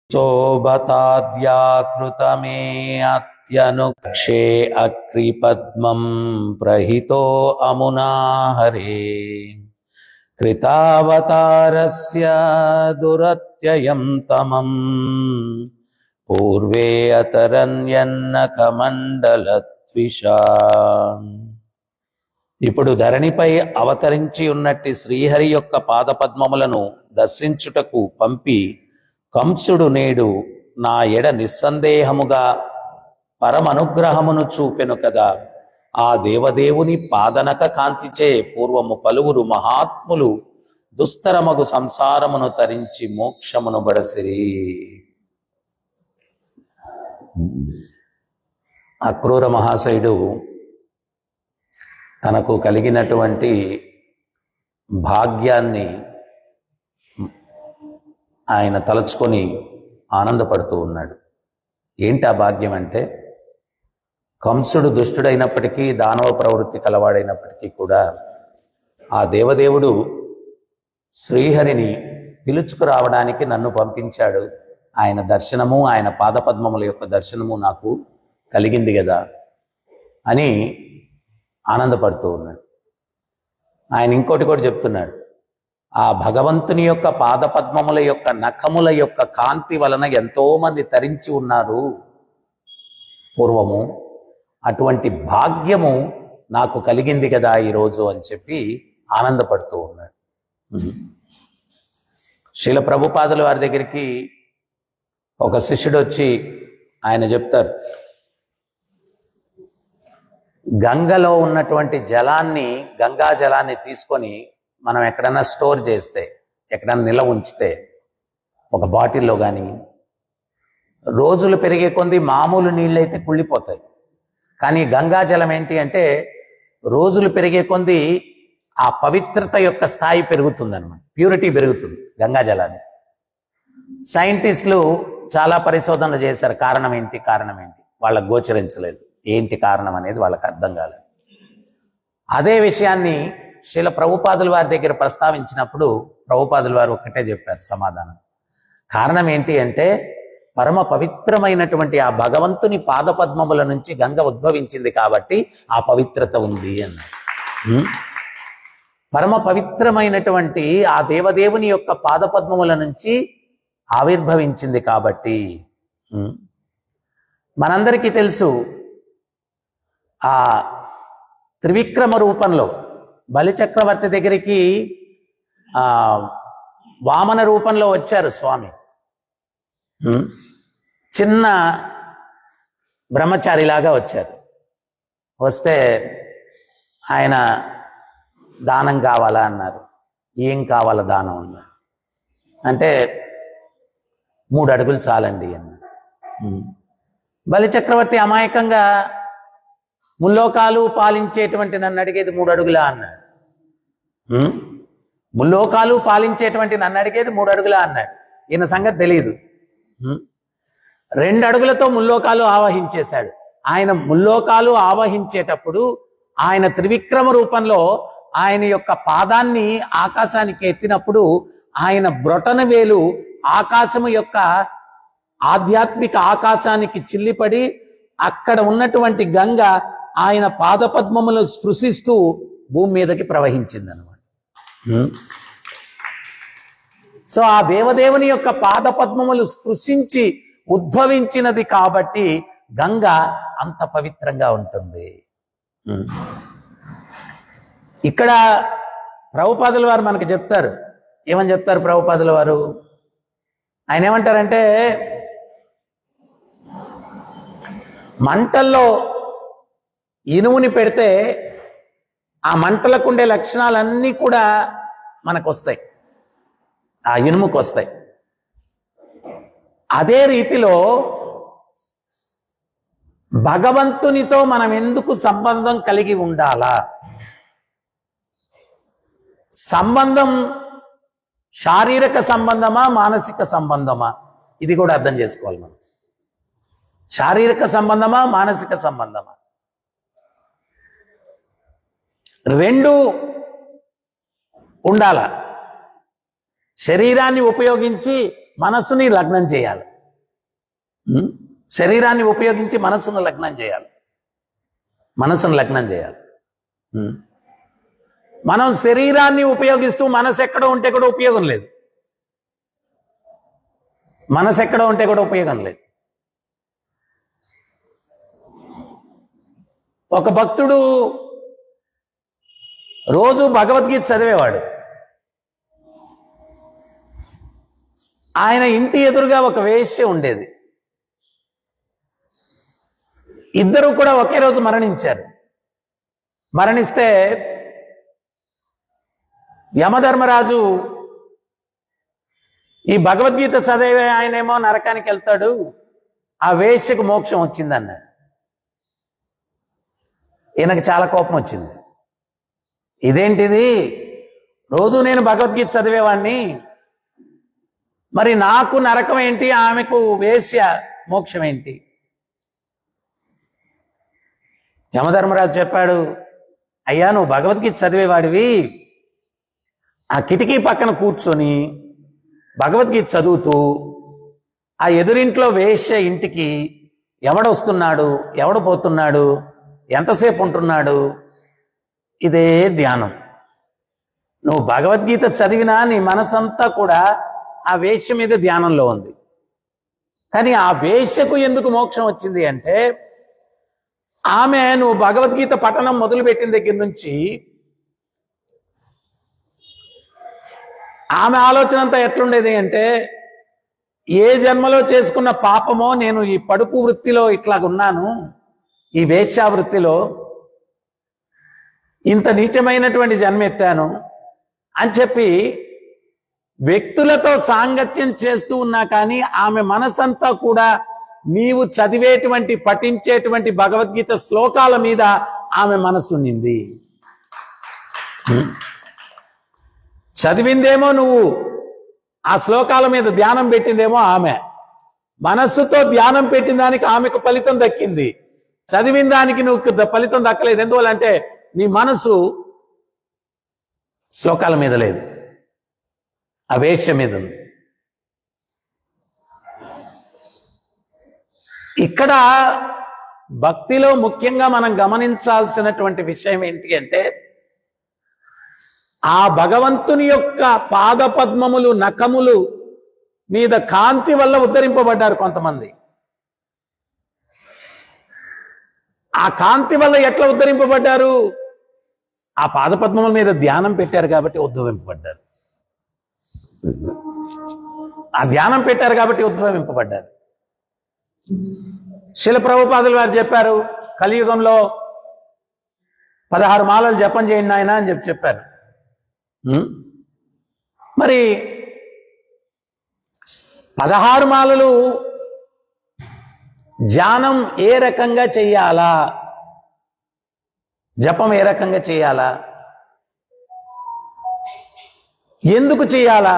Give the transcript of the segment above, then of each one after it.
శోభతాద్యాకృతమే అత్యనుక్షే అక్రిపద్మం ప్రహితో అమునా హరే కృతావతారస్య దురత్యయం తమం పూర్వే అతరన్యన్న కమండలత్విషా. ఇప్పుడు ధరణిపై అవతరించి ఉన్నట్టి శ్రీహరి యొక్క పాదపద్మములను దర్శించుటకు పంపి కంసుడు నేడు నా ఎడ నిస్సందేహముగా పరమనుగ్రహమును చూపెను కదా. ఆ దేవదేవుని పాదనక కాంతిచే పూర్వము పలువురు మహాత్ములు దుస్తరమగు సంసారమును తరించి మోక్షమును బడసిరి. అక్రూర మహాశయుడు తనకు కలిగినటువంటి భాగ్యాన్ని ఆయన తలుచుకొని ఆనందపడుతూ ఉన్నాడు. ఏంటి ఆ భాగ్యం అంటే, కంసుడు దుష్టుడైనప్పటికీ దానవ ప్రవృత్తి కలవాడైనప్పటికీ కూడా ఆ దేవదేవుడు శ్రీహరిని పిలుచుకురావడానికి నన్ను పంపించాడు. ఆయన దర్శనము, ఆయన పాదపద్మముల యొక్క దర్శనము నాకు కలిగింది కదా అని ఆనందపడుతూ ఉన్నాడు. ఆయన ఇంకోటి కూడా చెప్తున్నాడు, ఆ భగవంతుని యొక్క పాదపద్మముల యొక్క నఖముల యొక్క కాంతి వలన ఎంతో మంది తరించి ఉన్నారు పూర్వము, అటువంటి భాగ్యము నాకు కలిగింది కదా ఈరోజు అని చెప్పి ఆనందపడుతూ ఉన్నాడు. శ్రీల ప్రభుపాదుల వారి దగ్గరికి ఒక శిష్యుడు వచ్చి ఆయన చెప్తారు, గంగలో ఉన్నటువంటి జలాన్ని, గంగా జలాన్ని తీసుకొని మనం ఎక్కడన్నా స్టోర్ చేస్తే, ఎక్కడన్నా నిల్వ ఉంచితే ఒక బాటిల్లో కానీ, రోజులు పెరిగే కొద్దీ మామూలు నీళ్ళైతే కుళ్ళిపోతాయి. కానీ గంగా జలం ఏంటి అంటే రోజులు పెరిగే కొద్దీ ఆ పవిత్రత యొక్క స్థాయి పెరుగుతుంది అన్నమాట, ప్యూరిటీ పెరుగుతుంది గంగా జలాన్ని. సైంటిస్టులు చాలా పరిశోధనలు చేశారు, కారణం ఏంటి వాళ్ళకు గోచరించలేదు, ఏంటి కారణం అనేది వాళ్ళకి అర్థం కాలేదు. అదే విషయాన్ని శ్రీల ప్రభుపాదుల వారి దగ్గర ప్రస్తావించినప్పుడు ప్రభుపాదుల వారు ఒక్కటే చెప్పారు సమాధానం. కారణం ఏంటి అంటే, పరమ పవిత్రమైనటువంటి ఆ భగవంతుని పాదపద్మముల నుంచి గంగ ఉద్భవించింది కాబట్టి ఆ పవిత్రత ఉంది అన్నారు. పరమ పవిత్రమైనటువంటి ఆ దేవదేవుని యొక్క పాదపద్మముల నుంచి ఆవిర్భవించింది కాబట్టి. మనందరికీ తెలుసు, ఆ త్రివిక్రమ రూపంలో బలిచక్రవర్తి దగ్గరికి వామన రూపంలో వచ్చారు స్వామి. చిన్న బ్రహ్మచారిలాగా వచ్చారు. వస్తే ఆయన దానం కావాలా అన్నారు. ఏం కావాలా దానం అన్నారు. అంటే 3 అడుగులు చాలండి అన్నారు. బలిచక్రవర్తి అమాయకంగా, ముల్లోకాలు పాలించేటువంటి నన్ను అడిగేది 3 అడుగులా అన్నాడు. ముల్లోకాలు పాలించేటువంటి నన్ను అడిగేది 3 అడుగులా అన్నాడు. ఈయన సంగతి తెలియదు. 2 అడుగులతో ముల్లోకాలు ఆవహించేశాడు. ఆయన ముల్లోకాలు ఆవహించేటప్పుడు ఆయన త్రివిక్రమ రూపంలో ఆయన యొక్క పాదాన్ని ఆకాశానికి ఎత్తినప్పుడు ఆయన బ్రొటన వేలు ఆకాశము యొక్క ఆధ్యాత్మిక ఆకాశానికి చిల్లిపడి అక్కడ ఉన్నటువంటి గంగ ఆయన పాదపద్మములు స్పృశిస్తూ భూమి మీదకి ప్రవహించింది అన్నమాట. సో ఆ దేవదేవుని యొక్క పాదపద్మములు స్పృశించి ఉద్భవించినది కాబట్టి గంగ అంత పవిత్రంగా ఉంటుంది. ఇక్కడ ప్రభుపాదుల వారు మనకు చెప్తారు, ఏమని చెప్తారు ప్రభుపాదుల వారు? ఆయన ఏమంటారంటే, మంటల్లో ఇనుముని పెడితే ఆ మంటలకు ఉండే లక్షణాలన్నీ కూడా మనకు వస్తాయి, ఆ ఇనుముకు వస్తాయి. అదే రీతిలో భగవంతునితో మనం ఎందుకు సంబంధం కలిగి ఉండాలా? సంబంధం శారీరక సంబంధమా, మానసిక సంబంధమా? ఇది కూడా అర్థం చేసుకోవాలి మనం. శారీరక సంబంధమా, మానసిక సంబంధమా? 2 ఉండాల. శరీరాన్ని ఉపయోగించి మనసుని లగ్నం చేయాలి. శరీరాన్ని ఉపయోగించి మనసును లగ్నం చేయాలి. మనసును లగ్నం చేయాలి. మనం శరీరాన్ని ఉపయోగిస్తూ మనసు ఎక్కడో ఉంటే కూడా ఉపయోగం లేదు. మనసు ఎక్కడో ఉంటే కూడా ఉపయోగం లేదు. ఒక భక్తుడు రోజు భగవద్గీత చదివేవాడు. ఆయన ఇంటి ఎదురుగా ఒక వేశ్య ఉండేది. ఇద్దరు కూడా ఒకే రోజు మరణించారు. మరణిస్తే యమధర్మరాజు ఈ భగవద్గీత చదివే ఆయనేమో నరకానికి వెళ్తాడు, ఆ వేశ్యకు మోక్షం వచ్చిందన్నాడు. ఈయనకు చాలా కోపం వచ్చింది. ఇదేంటిది, రోజు నేను భగవద్గీత చదివేవాడిని, మరి నాకు నరకం ఏంటి, ఆమెకు వేశ్య మోక్షం ఏంటి? యమధర్మరాజు చెప్పాడు, అయ్యా నువ్వు భగవద్గీత చదివేవాడివి, ఆ కిటికీ పక్కన కూర్చొని భగవద్గీత చదువుతూ ఆ ఎదురింట్లో వేశ్య ఇంటికి ఎవడొస్తున్నాడు, ఎవడు పోతున్నాడు, ఎంతసేపు ఉంటున్నాడు, ఇదే ధ్యానం. నువ్వు భగవద్గీత చదివినా నీ మనసంతా కూడా ఆ వేశ్య మీద ధ్యానంలో ఉంది. కానీ ఆ వేశ్యకు ఎందుకు మోక్షం వచ్చింది అంటే, ఆమె నువ్వు భగవద్గీత పఠనం మొదలుపెట్టిన దగ్గర నుంచి ఆమె ఆలోచన అంతా ఎట్లుండేది అంటే, ఏ జన్మలో చేసుకున్న పాపమో నేను ఈ పడుపు వృత్తిలో ఇట్లాగున్నాను, ఈ వేశ్యా వృత్తిలో ఇంత నీచమైనటువంటి జన్మ ఎత్తాను అని చెప్పి వ్యక్తులతో సాంగత్యం చేస్తూ ఉన్నా కానీ ఆమె మనసంతా కూడా నీవు చదివేటువంటి పఠించేటువంటి భగవద్గీత శ్లోకాల మీద ఆమె మనసు ఉండింది. చదివిందేమో నువ్వు, ఆ శ్లోకాల మీద ధ్యానం పెట్టిందేమో ఆమె. మనస్సుతో ధ్యానం పెట్టిన దానికి ఆమెకు ఫలితం దక్కింది, చదివిన దానికి నువ్వు ఫలితం దక్కలేదు. ఎందువల్లంటే నీ మనసు శ్లోకాల మీద లేదు, ఆ వేశ్య మీద ఉంది. ఇక్కడ భక్తిలో ముఖ్యంగా మనం గమనించాల్సినటువంటి విషయం ఏంటి అంటే, ఆ భగవంతుని యొక్క పాదపద్మములు నఖములు మీద కాంతి వల్ల ఉద్ధరింపబడ్డారు కొంతమంది. ఆ కాంతి వల్ల ఎట్లా ఉద్ధరింపబడ్డారు? ఆ పాదపద్మముల మీద ధ్యానం పెట్టారు కాబట్టి ఉద్భవింపబడ్డారు. ఆ ధ్యానం పెట్టారు కాబట్టి ఉద్భవింపబడ్డారు. శిల ప్రభుపాదులు వారు చెప్పారు, కలియుగంలో 16 మాలలు జపం చేయండి నాయన అని చెప్పారు. మరి 16 మాలలు ధ్యానం ఏ రకంగా చెయ్యాలా, జపం ఏ రకంగా చేయాలా, ఎందుకు చేయాలా?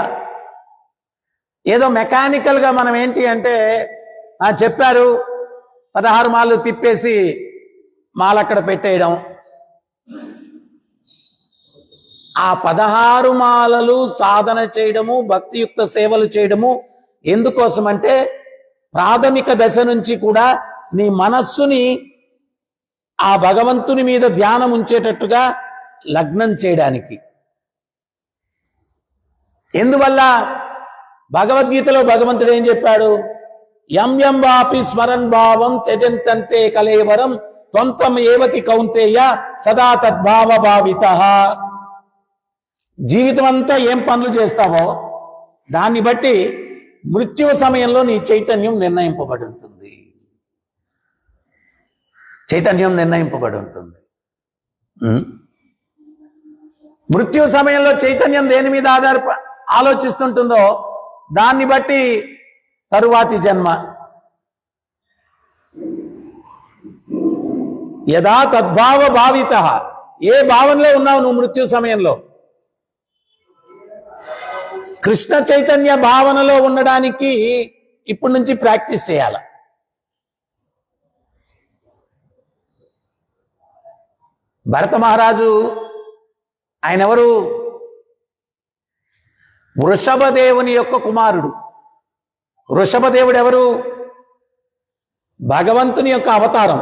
ఏదో మెకానికల్ గా మనం ఏంటి అంటే, చెప్పారు 16 మాలు తిప్పేసి మాలక్కడ పెట్టేయడం. ఆ 16 మాలలు సాధన చేయడము, భక్తియుక్త సేవలు చేయడము ఎందుకోసమంటే, ప్రాథమిక దశ నుంచి కూడా నీ మనస్సుని ఆ భగవంతుని మీద ధ్యానం ఉంచేటట్టుగా లగ్నం చేయడానికి. ఎందువల్ల? భగవద్గీతలో భగవంతుడు ఏం చెప్పాడు? యం యం వాపి స్మరన్ భావం త్యజంతంతే కలేవరం త్వంతం ఏవతి కౌంతేయ సదా తద్భావ భావితః. జీవితం అంతా ఏం పనులు చేస్తావో దాన్ని బట్టి మృత్యు సమయంలో నీ చైతన్యం నిర్ణయింపబడి ఉంటుంది. చైతన్యం నిర్ణయింపబడి ఉంటుంది. మృత్యు సమయంలో చైతన్యం దేని మీద ఆలోచిస్తుంటుందో దాన్ని బట్టి తరువాతి జన్మ. యదా తద్భావ భావితః. ఏ భావనలో ఉన్నావు నువ్వు మృత్యు సమయంలో? కృష్ణ చైతన్య భావనలో ఉండడానికి ఇప్పటి నుంచి ప్రాక్టీస్ చేయాలి. భరత మహారాజు ఆయన ఎవరు? వృషభదేవుని యొక్క కుమారుడు. వృషభదేవుడు ఎవరు? భగవంతుని యొక్క అవతారం,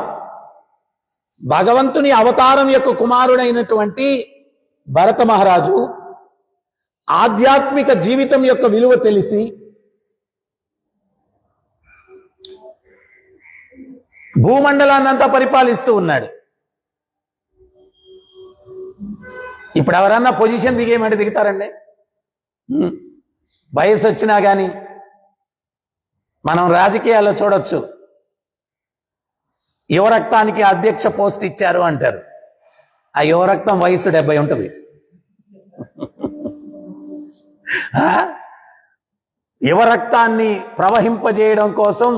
భగవంతుని అవతారం యొక్క కుమారుడైనటువంటి భరత మహారాజు ఆధ్యాత్మిక జీవితం యొక్క విలువ తెలిసి భూమండలాన్నంతా పరిపాలిస్తూ ఉన్నాడు. ఇప్పుడు ఎవరన్నా పొజిషన్ దిగేయమంటే దిగుతారండి? వయసు వచ్చినా కానీ మనం రాజకీయాల్లో చూడొచ్చు, యువరక్తానికి అధ్యక్ష పోస్ట్ ఇచ్చారు అంటారు. ఆ యువరక్తం వయసు 70 ఉంటుంది. యువరక్తాన్ని ప్రవహింపజేయడం కోసం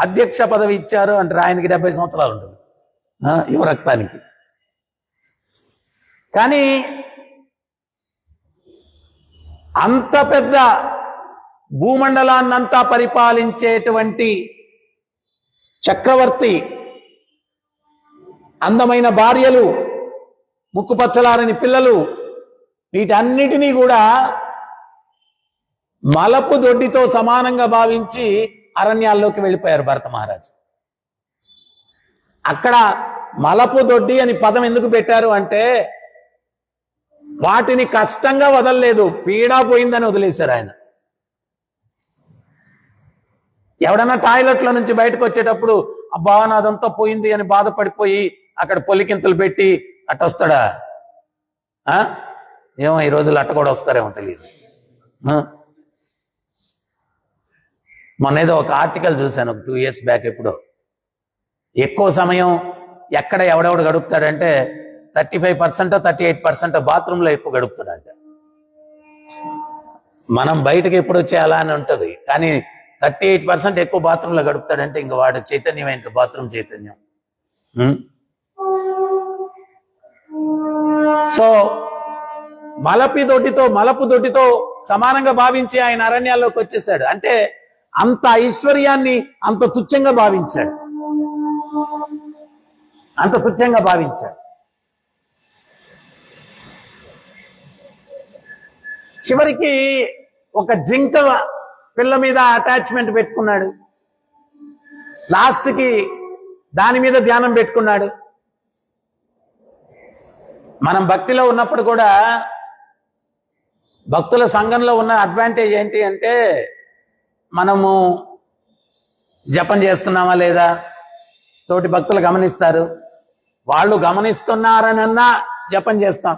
అధ్యక్ష పదవి ఇచ్చారు అంటారు. ఆయనకి 70 సంవత్సరాలు ఉంటుంది యువరక్తానికి. కానీ అంత పెద్ద భూమండలాన్నంతా పరిపాలించేటువంటి చక్రవర్తి, అందమైన భార్యలు, ముక్కుపచ్చలారని పిల్లలు, వీటన్నిటినీ కూడా మలపు దొడ్డితో సమానంగా భావించి అరణ్యాల్లోకి వెళ్ళిపోయారు భరత మహారాజు. అక్కడ మలపు దొడ్డి అని పదం ఎందుకు పెట్టారు అంటే వాటిని కష్టంగా వదలలేదు, పీడా పోయిందని వదిలేశారు ఆయన. ఎవడన్నా టాయిలెట్లో నుంచి బయటకు వచ్చేటప్పుడు అబ్బా నాదంతా పోయింది అని బాధపడిపోయి అక్కడ పొలికింతలు పెట్టి అట్టొస్తాడా? ఏమో ఈ రోజులు అట్ట కూడా వస్తారేమో తెలియదు. మొన్నేదో ఒక ఆర్టికల్ చూశాను, ఒక 2 years బ్యాక్. ఎప్పుడో ఎక్కువ సమయం ఎక్కడ ఎవడెవడు గడుపుతాడంటే 35% 38% బాత్రూంలో ఎక్కువ గడుపుతాడంట. మనం బయటకు ఎప్పుడు వచ్చే అలా అని ఉంటుంది, కానీ 38% ఎక్కువ బాత్రూంలో గడుపుతాడంటే ఇంక వాడు చైతన్యం ఏంటి? బాత్రూమ్ చైతన్యం. సో మలపు దొడ్డితో సమానంగా భావించి ఆయన అరణ్యాల్లోకి వచ్చేసాడు. అంటే అంత ఐశ్వర్యాన్ని అంత తుచ్చంగా భావించాడు, అంత తుచ్చంగా భావించాడు. చివరికి ఒక జింక పిల్ల మీద అటాచ్మెంట్ పెట్టుకున్నాడు, లాస్ట్కి దాని మీద ధ్యానం పెట్టుకున్నాడు. మనం భక్తిలో ఉన్నప్పుడు కూడా భక్తుల సంఘంలో ఉన్న అడ్వాంటేజ్ ఏంటి అంటే మనము జపం చేస్తున్నామా లేదా తోటి భక్తులు గమనిస్తారు. వాళ్ళు గమనిస్తున్నారనన్నా జపం చేస్తాం.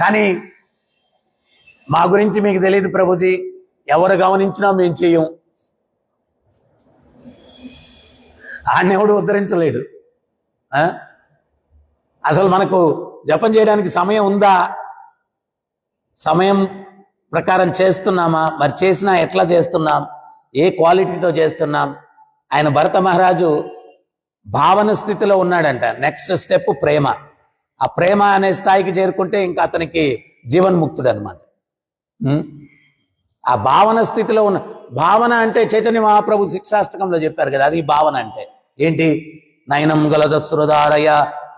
కానీ మా గురించి మీకు తెలియదు ప్రభుజీ, ఎవరు గమనించినా మేము చెయ్యం. ఆయనెవడు ఉద్ధరించలేడు. అసలు మనకు జపం చేయడానికి సమయం ఉందా? సమయం ప్రకారం చేస్తున్నామా? మరి చేసినా ఎట్లా చేస్తున్నాం? ఏ క్వాలిటీతో చేస్తున్నాం? ఆయన భరత మహారాజు భావన స్థితిలో ఉన్నాడంట. నెక్స్ట్ స్టెప్ ప్రేమ. ఆ ప్రేమ అనే స్థాయికి చేరుకుంటే ఇంకా అతనికి జీవన్ముక్తుడు అనమాట. ఆ భావన స్థితిలో ఉన్న, భావన అంటే చైతన్య మహాప్రభు శిక్షాష్టకంలో చెప్పారు కదా, అది భావన అంటే ఏంటి? నయనం గలదశ్రుదారయ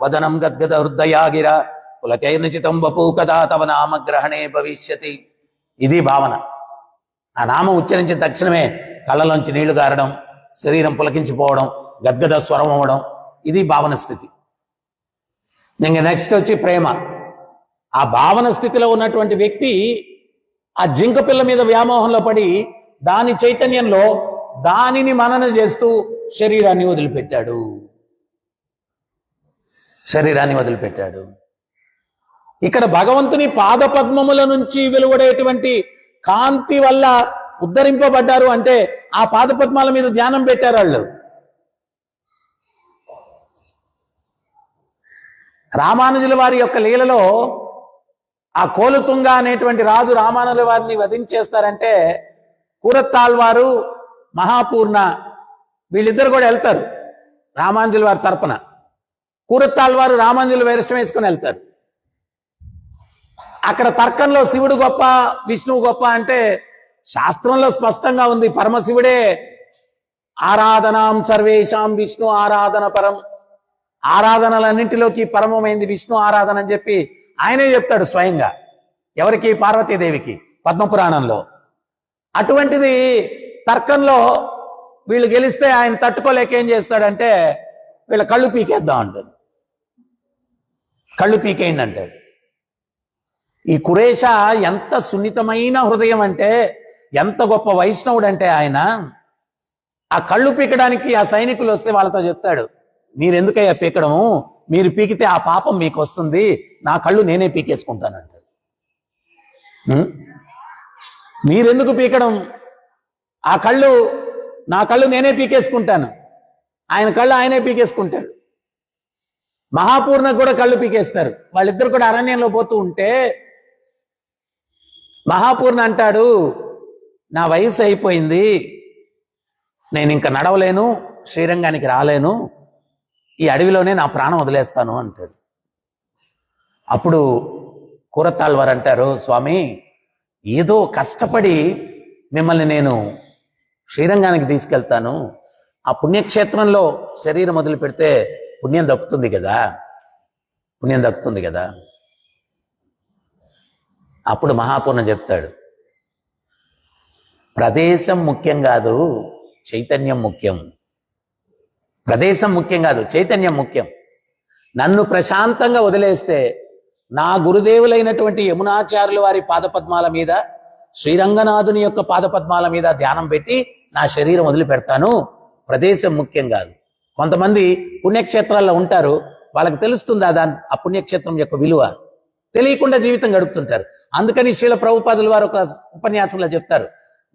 వదనం గద్గద హృదయాగిర పులకైర్నిచితం వపూ కదా తవ నామగ్రహణే భవిష్యతి. ఇది భావన. ఆ నామం ఉచ్చరించిన తక్షణమే కళ్ళలోంచి నీళ్లు గారడం, శరీరం పులకించిపోవడం, గద్గద స్వరం అవ్వడం, ఇది భావన స్థితి. ఇంక నెక్స్ట్ వచ్చి ప్రేమ. ఆ భావన స్థితిలో ఉన్నటువంటి వ్యక్తి ఆ జింక పిల్ల మీద వ్యామోహంలో పడి దాని చైతన్యంలో దానిని మనన చేస్తూ శరీరాన్ని వదిలిపెట్టాడు. ఇక్కడ భగవంతుని పాదపద్మముల నుంచి వెలువడేటువంటి కాంతి వల్ల ఉద్ధరింపబడ్డారు అంటే ఆ పాదపద్మాల మీద ధ్యానం పెట్టారు వాళ్ళు. రామానుజుల వారి యొక్క లీలలో ఆ కోలుతుంగ అనేటువంటి రాజు రామానుజుల వారిని వధించేస్తారంటే కూరత్తాళ్వారు, మహాపూర్ణ వీళ్ళిద్దరు కూడా వెళ్తారు రామానుజుల వారి తరపున. కూరత్తాళ్వారు రామానుజుల వేషం వేసుకుని వెళ్తారు. అక్కడ తర్కంలో శివుడు గొప్ప, విష్ణువు గొప్ప అంటే శాస్త్రంలో స్పష్టంగా ఉంది, పరమశివుడే ఆరాధనాం సర్వేషాం విష్ణు ఆరాధన పరం. ఆరాధనలన్నింటిలోకి పరమమైంది విష్ణు ఆరాధన అని చెప్పి ఆయనే చెప్తాడు స్వయంగా. ఎవరికి? పార్వతీదేవికి, పద్మపురాణంలో. అటువంటిది తర్కంలో వీళ్ళు గెలిస్తే ఆయన తట్టుకోలేక ఏం చేస్తాడంటే వీళ్ళ కళ్ళు పీకేద్దాం అంటాడు. కళ్ళు పీకేయండి అంటాడు. ఈ కురేష ఎంత సున్నితమైన హృదయం అంటే, ఎంత గొప్ప వైష్ణవుడు అంటే ఆయన, ఆ కళ్ళు పీకడానికి ఆ సైనికులు వస్తే వాళ్ళతో చెప్తాడు, మీరెందుకయ్యా పీకడము, మీరు పీకితే ఆ పాపం మీకు వస్తుంది, నా కళ్ళు నేనే పీకేసుకుంటానంటాడు. మీరెందుకు పీకడం, ఆ కళ్ళు నా కళ్ళు నేనే పీకేసుకుంటాను. ఆయన కళ్ళు ఆయనే పీకేసుకుంటాడు. మహాపూర్ణకు కూడా కళ్ళు పీకేస్తారు. వాళ్ళిద్దరు కూడా అరణ్యంలో పోతూ ఉంటే మహాపూర్ణ అంటాడు, నా వయసు అయిపోయింది, నేను ఇంకా నడవలేను, శ్రీరంగానికి రాలేను, ఈ అడవిలోనే నా ప్రాణం వదిలేస్తాను అంటాడు. అప్పుడు కూరతాళ్వారు అంటారు, స్వామి ఏదో కష్టపడి మిమ్మల్ని నేను శ్రీరంగానికి తీసుకెళ్తాను, ఆ పుణ్యక్షేత్రంలో శరీరం వదిలి పెడితే పుణ్యం దక్కుతుంది కదా, పుణ్యం దక్కుతుంది కదా. అప్పుడు మహాపూర్ణ చెప్తాడు, ప్రదేశం ముఖ్యం కాదు, చైతన్యం ముఖ్యం. ప్రదేశం ముఖ్యం కాదు, చైతన్యం ముఖ్యం. నన్ను ప్రశాంతంగా వదిలేస్తే నా గురుదేవులైనటువంటి యమునాచార్యుల వారి పాదపద్మాల మీద, శ్రీరంగనాథుని యొక్క పాదపద్మాల మీద ధ్యానం పెట్టి నా శరీరం వదిలిపెడతాను. ప్రదేశం ముఖ్యం కాదు. కొంతమంది పుణ్యక్షేత్రాల్లో ఉంటారు, వాళ్ళకి తెలుస్తుందా ఆ పుణ్యక్షేత్రం యొక్క విలువ, తెలియకుండా జీవితం గడుపుతుంటారు. అందుకని శ్రీల ప్రభుపాదుల వారు ఒక ఉపన్యాసంలో చెప్తారు,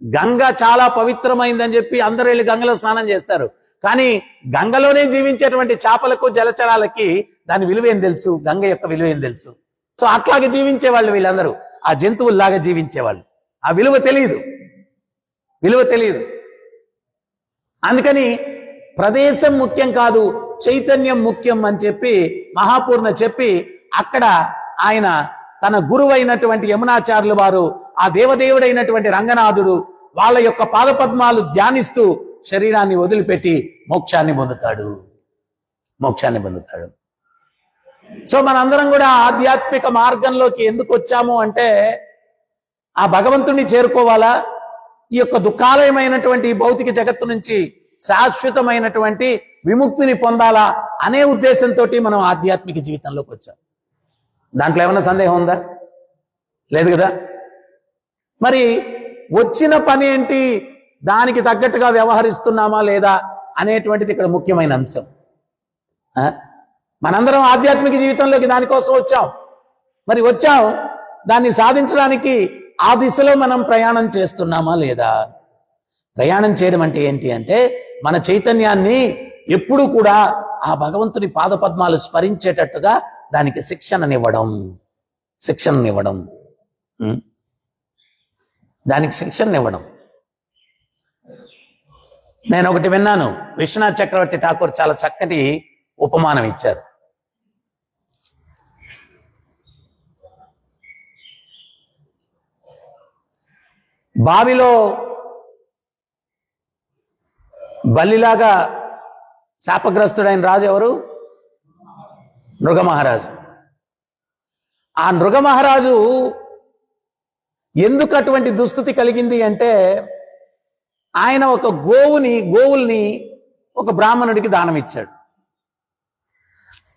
గంగ చాలా పవిత్రమైందని చెప్పి అందరూ వెళ్ళి గంగలో స్నానం చేస్తారు, కానీ గంగలోనే జీవించేటువంటి చేపలకు జలచరాలకి దాని విలువ ఏం తెలుసు, గంగ యొక్క విలువ ఏం తెలుసు. సో అట్లాగే జీవించేవాళ్ళు వీళ్ళందరూ, ఆ జంతువుల్లాగా జీవించేవాళ్ళు. ఆ విలువ తెలియదు, విలువ తెలియదు. అందుకని ప్రదేశం ముఖ్యం కాదు, చైతన్యం ముఖ్యం అని చెప్పి మహాపూర్ణ చెప్పి, అక్కడ ఆయన తన గురువైనటువంటి యమునాచార్యుల వారు, ఆ దేవదేవుడైనటువంటి రంగనాథుడు, వాళ్ళ యొక్క పాదపద్మాలు ధ్యానిస్తూ శరీరాన్ని వదిలిపెట్టి మోక్షాన్ని పొందుతాడు, మోక్షాన్ని పొందుతాడు. సో మనందరం కూడా ఆధ్యాత్మిక మార్గంలోకి ఎందుకు వచ్చాము అంటే, ఆ భగవంతుణ్ణి చేరుకోవాలా, ఈ యొక్క దుఃఖాలయమైనటువంటి భౌతిక జగత్తు నుంచి శాశ్వతమైనటువంటి విముక్తిని పొందాలా అనే ఉద్దేశంతో మనం ఆధ్యాత్మిక జీవితంలోకి వచ్చాం. దాంట్లో ఏమైనా సందేహం ఉందా? లేదు కదా. మరి వచ్చిన పని ఏంటి, దానికి తగ్గట్టుగా వ్యవహరిస్తున్నామా లేదా అనేటువంటిది ఇక్కడ ముఖ్యమైన అంశం. మనందరం ఆధ్యాత్మిక జీవితంలోకి దానికోసం వచ్చాం. మరి వచ్చాం, దాన్ని సాధించడానికి ఆ దిశలో మనం ప్రయాణం చేస్తున్నామా లేదా? ప్రయాణం చేయడం అంటే ఏంటి అంటే, మన చైతన్యాన్ని ఎప్పుడూ కూడా ఆ భగవంతుని పాదపద్మాలు స్మరించేటట్టుగా దానికి శిక్షణనివ్వడం, శిక్షణనివ్వడం, దానికి శిక్షణనివ్వడం. నేను ఒకటి విన్నాను, విశ్వనాథ్ చక్రవర్తి ఠాకూర్ చాలా చక్కటి ఉపమానం ఇచ్చారు. బావిలో బల్లిలాగా శాపగ్రస్తుడైన రాజు ఎవరు? నృగమహారాజు. ఆ నృగమహారాజు ఎందుకు అటువంటి దుస్థితి కలిగింది అంటే, ఆయన ఒక గోవుల్ని ఒక బ్రాహ్మణుడికి దానం ఇచ్చాడు.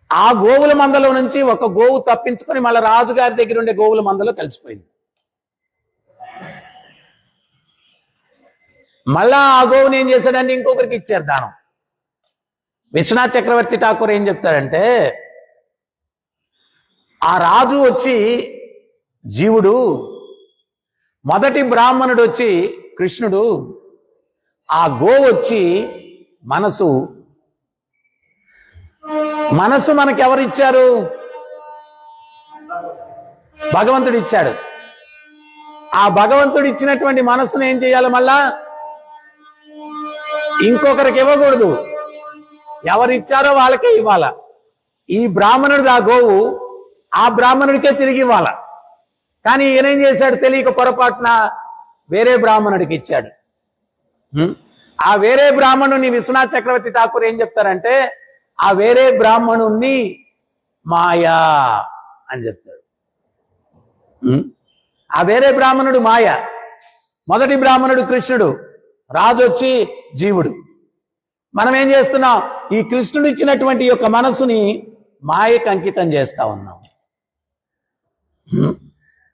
ఆ గోవుల మందలో నుంచి ఒక గోవు తప్పించుకొని మళ్ళీ రాజుగారి దగ్గర ఉండే గోవుల మందలో కలిసిపోయింది. మళ్ళా ఆ గోవుని ఏం చేశాడంటే ఇంకొకరికి ఇచ్చారు దానం. విశ్వనాథ్ చక్రవర్తి ఠాకూర్ ఏం చెప్తాడంటే, ఆ రాజు వచ్చి జీవుడు, మొదటి బ్రాహ్మణుడు వచ్చి కృష్ణుడు, ఆ గోవు వచ్చి మనసు. మనసు మనకెవరిచ్చారు? భగవంతుడు ఇచ్చాడు. ఆ భగవంతుడు ఇచ్చినటువంటి మనసును ఏం చేయాలి? మళ్ళా ఇంకొకరికి ఇవ్వకూడదు, ఎవరిచ్చారో వాళ్ళకే ఇవ్వాల. ఈ బ్రాహ్మణుడు ఆ గోవు ఆ బ్రాహ్మణుడికే తిరిగి ఇవ్వాల. కానీ ఈయనేం చేశాడు? తెలియక పొరపాటున వేరే బ్రాహ్మణుడికి ఇచ్చాడు. ఆ వేరే బ్రాహ్మణుని విశ్వనాథ్ చక్రవర్తి ఠాకూర్ ఏం చెప్తారంటే, ఆ వేరే బ్రాహ్మణుణ్ణి మాయా అని చెప్తాడు. ఆ వేరే బ్రాహ్మణుడు మాయ, మొదటి బ్రాహ్మణుడు కృష్ణుడు. రాజు వచ్చి జీవుడు. మనం ఏం చేస్తున్నాం? ఈ కృష్ణుడు ఇచ్చినటువంటి యొక్క మనసుని మాయకు అంకితం చేస్తా ఉన్నాం.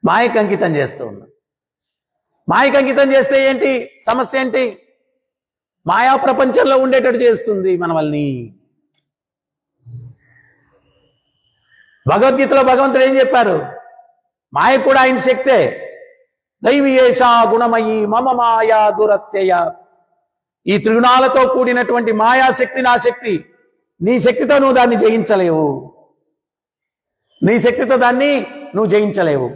మాయకు అంకితం చేస్తూ ఉన్నాం. మాయకు అంకితం చేస్తే ఏంటి సమస్య? ఏంటి? మాయా ప్రపంచంలో ఉండేటట్టు చేస్తుంది మనల్ని. భగవద్గీతలో భగవంతుడు ఏం చెప్పారు? మాయ కూడా ఆయన శక్తే. దైవీయేషా గుణమయీ మమ మాయా దురత్యయ. ఈ త్రిగుణాలతో కూడినటువంటి మాయాశక్తి నా శక్తి. నీ శక్తితో నువ్వు దాన్ని జయించలేవు. నీ శక్తితో దాన్ని నువ్వు జయించలేవు.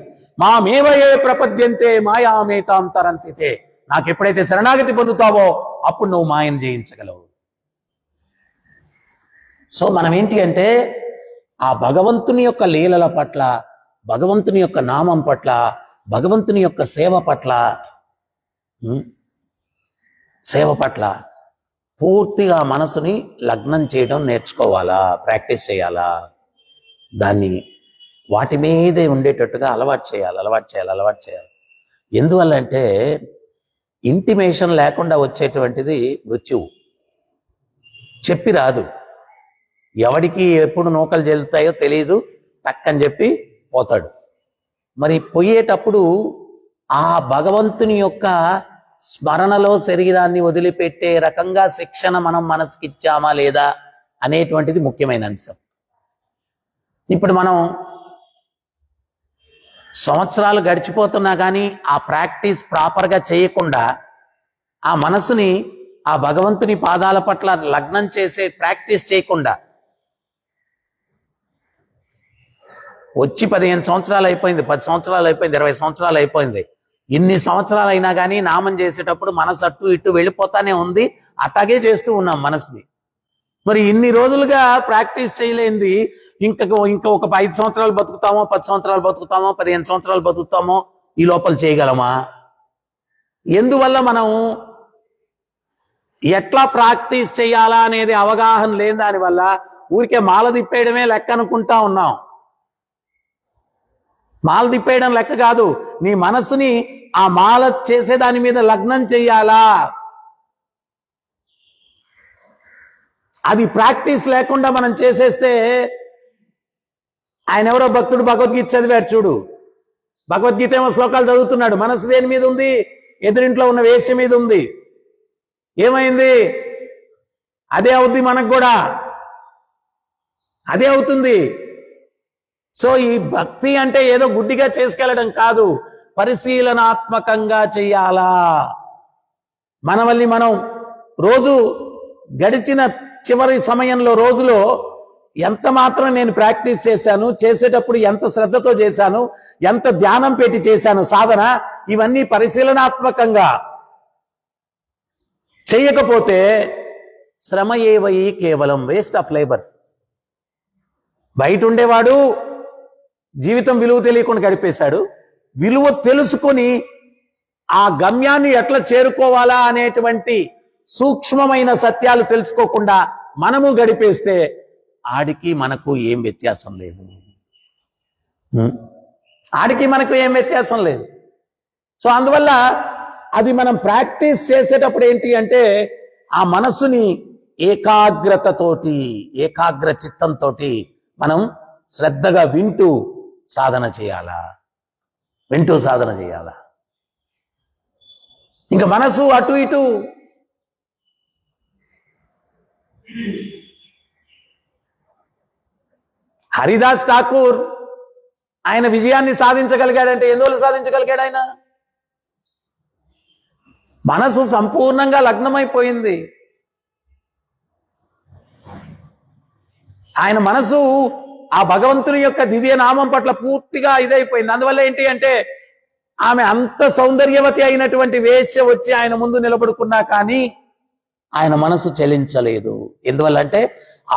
మామేవయే ప్రపద్యంతే మాయామేతాం తరంతితే. నాకు ఎప్పుడైతే శరణాగతి పొందుతావో అప్పుడు నువ్వు మాయను జయించగలవు. సో మనం ఏంటి అంటే ఆ భగవంతుని యొక్క లీలల పట్ల, భగవంతుని యొక్క నామం పట్ల, భగవంతుని యొక్క సేవ పట్ల పూర్తిగా మనసుని లగ్నం చేయడం నేర్చుకోవాలా, ప్రాక్టీస్ చేయాలా. దాన్ని వాటి మీదే ఉండేటట్టుగా అలవాటు చేయాలి. ఎందువల్ల అంటే ఇంటిమేషన్ లేకుండా వచ్చేటువంటిది మృత్యువు. చెప్పి రాదు. ఎవడికి ఎప్పుడు నూకలు జల్లుతాయో తెలియదు, టక్కని చెప్పి పోతాడు. మరి పోయేటప్పుడు ఆ భగవంతుని యొక్క స్మరణలో శరీరాన్ని వదిలిపెట్టే రకంగా శిక్షణ మనం మనసుకిచ్చామా లేదా అనేటువంటిది ముఖ్యమైన అంశం. ఇప్పుడు మనం సంవత్సరాలు గడిచిపోతున్నా కానీ ఆ ప్రాక్టీస్ ప్రాపర్గా చేయకుండా ఆ మనసుని ఆ భగవంతుని పాదాల పట్ల లగ్నం చేసే ప్రాక్టీస్ చేయకుండా వచ్చి 15 సంవత్సరాలు అయిపోయింది, 10 సంవత్సరాలు అయిపోయింది, 20 సంవత్సరాలు అయిపోయింది. ఇన్ని సంవత్సరాలు అయినా కానీ నామం చేసేటప్పుడు మనసు అటు ఇటు వెళ్ళిపోతానే ఉంది. అట్లాగే చేస్తూ ఉన్నాం మనసుని. మరి ఇన్ని రోజులుగా ప్రాక్టీస్ చేయలేంది ఇంకా ఒక 5 సంవత్సరాలు బతుకుతామో, 10 సంవత్సరాలు బతుకుతామో, 15 సంవత్సరాలు బతుకుతామో ఈ లోపల చేయగలమా? ఎందువల్ల మనం ఎట్లా ప్రాక్టీస్ చేయాలా అనేది అవగాహన లేని దానివల్ల ఊరికే మాల తిప్పేయడమే లెక్క అనుకుంటా ఉన్నాం. మాల తిప్పేయడం లెక్క కాదు. నీ మనసుని ఆ మాల చేసే దాని మీద లగ్నం చెయ్యాలా. అది ప్రాక్టీస్ లేకుండా మనం చేసేస్తే, ఆయన ఎవరో భక్తుడు భగవద్గీత చదివాడు చూడు. భగవద్గీత ఏమో శ్లోకాలు చదువుతున్నాడు, మనసు దేని మీద ఉంది? ఎదురింట్లో ఉన్న వేశ్య మీద ఉంది. ఏమైంది? అదే అవుద్ది మనకు కూడా, అదే అవుతుంది. సో ఈ భక్తి అంటే ఏదో గుడ్డిగా చేసుకెళ్ళడం కాదు, పరిశీలనాత్మకంగా చెయ్యాలా. మనవల్ని మనం రోజు గడిచిన చివరి సమయంలో రోజులో ఎంత మాత్రం నేను ప్రాక్టీస్ చేశాను, చేసేటప్పుడు ఎంత శ్రద్ధతో చేశాను, ఎంత ధ్యానం పెట్టి చేశాను సాధన, ఇవన్నీ పరిశీలనాత్మకంగా చేయకపోతే శ్రమ ఏవయి కేవలం వేస్ట్ ఆఫ్ లేబర్. బయట ఉండేవాడు జీవితం విలువ తెలియకుండా గడిపేశాడు. విలువ తెలుసుకొని ఆ గమ్యాన్ని ఎట్లా చేరుకోవాలా అనేటువంటి సూక్ష్మమైన సత్యాలు తెలుసుకోకుండా మనము గడిపేస్తే ఆడికి మనకు ఏం వ్యత్యాసం లేదు. ఆడికి మనకు ఏం వ్యత్యాసం లేదు. సో అందువల్ల అది మనం ప్రాక్టీస్ చేసేటప్పుడు ఏంటి అంటే ఆ మనసుని ఏకాగ్రతతోటి, ఏకాగ్ర చిత్తంతో మనం శ్రద్ధగా వింటూ సాధన చేయాలా. ఇంకా మనసు అటు ఇటు హరిదాస్ ఠాకూర్ ఆయన విజయాన్ని సాధించగలిగాడంటే ఎందువల్ల సాధించగలిగాడు? ఆయన మనసు సంపూర్ణంగా లగ్నమైపోయింది. ఆయన మనసు ఆ భగవంతుని యొక్క దివ్య నామం పట్ల పూర్తిగా ఇదైపోయింది. అందువల్ల ఏంటి అంటే ఆమె అంత సౌందర్యవతి అయినటువంటి వేశ్య వచ్చి ఆయన ముందు నిలబడుకున్నా కానీ ఆయన మనసు చలించలేదు. ఎందువల్ల అంటే